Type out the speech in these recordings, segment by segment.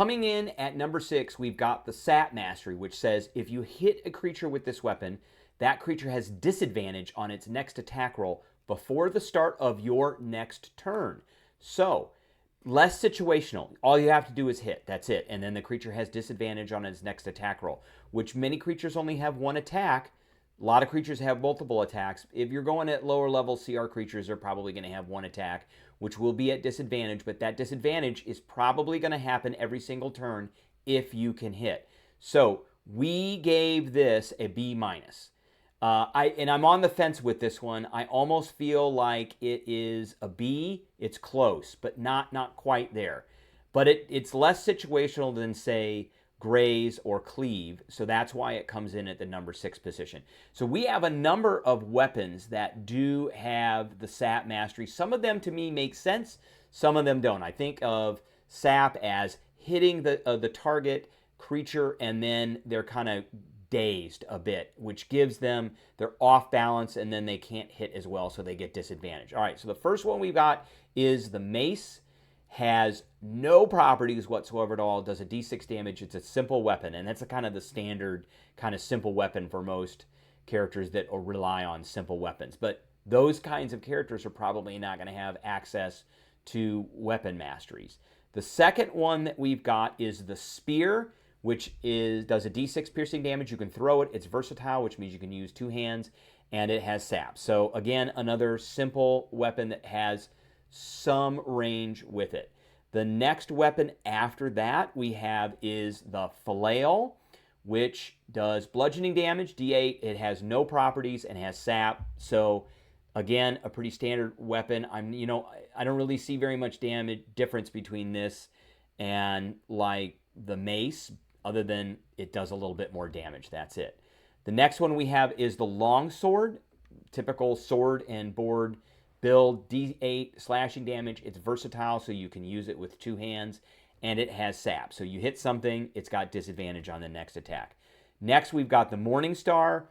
Coming in at number 6, we've got the Sat Mastery, which says if you hit a creature with this weapon, that creature has disadvantage on its next attack roll before the start of your next turn. So, less situational. All you have to do is hit. That's it. And then the creature has disadvantage on its next attack roll, which many creatures only have one attack. A lot of creatures have multiple attacks. If you're going at lower level CR creatures, they're probably going to have one attack, which will be at disadvantage, but that disadvantage is probably going to happen every single turn if you can hit. So we gave this a B minus. I'm on the fence with this one. I almost feel like it is a B. It's close, but not quite there. But it's less situational than, say, Graze or Cleave, so that's why it comes in at the number 6 position. So we have a number of weapons that do have the Sap Mastery. Some of them to me make sense, some of them don't. I think of Sap as hitting the target creature and then they're kind of dazed a bit, which gives them, they're off balance and then they can't hit as well, so they get disadvantage. All right, so the first one we've got is the Mace. Has no properties whatsoever at all, does a d6 damage. It's a simple weapon, and that's a kind of the standard kind of simple weapon for most characters that rely on simple weapons. But those kinds of characters are probably not going to have access to weapon masteries. The second one that we've got is the Spear, which does a d6 piercing damage. You can throw it. It's versatile, which means you can use 2 hands, and it has sap. So again, another simple weapon that has some range with it. The next weapon after that we have is the Flail, which does bludgeoning damage, d8. It has no properties and has sap. So again, a pretty standard weapon. I don't really see very much damage difference between this and like the Mace, other than it does a little bit more damage. That's it. The next one we have is the Longsword, typical sword and board build, d8 slashing damage. It's versatile, so you can use it with 2 hands, and it has sap. So you hit something, it's got disadvantage on the next attack. Next, we've got the Morningstar,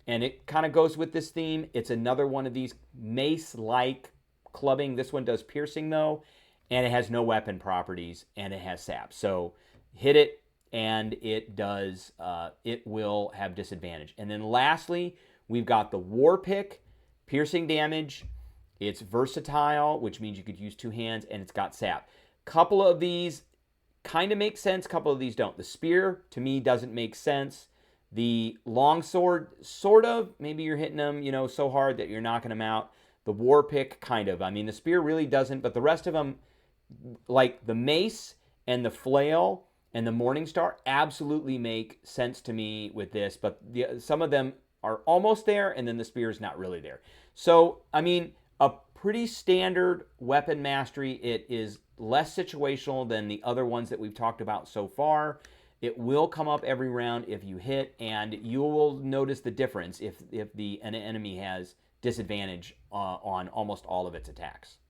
and it kind of goes with this theme. It's another one of these mace-like clubbing. This one does piercing, though, and it has no weapon properties, and it has sap. So hit it, and it will have disadvantage. And then lastly, we've got the War Pick, piercing damage. It's versatile, which means you could use 2 hands, and it's got sap. Couple of these kind of make sense, couple of these don't. The Spear, to me, doesn't make sense. The Longsword, sort of. Maybe you're hitting them, so hard that you're knocking them out. The War Pick, kind of. I mean, the Spear really doesn't, but the rest of them, like the Mace and the Flail and the Morningstar, absolutely make sense to me with this, but some of them are almost there, and then the Spear is not really there. So, I mean, a pretty standard weapon mastery. It is less situational than the other ones that we've talked about so far. It will come up every round if you hit, and you will notice the difference if an enemy has disadvantage on almost all of its attacks.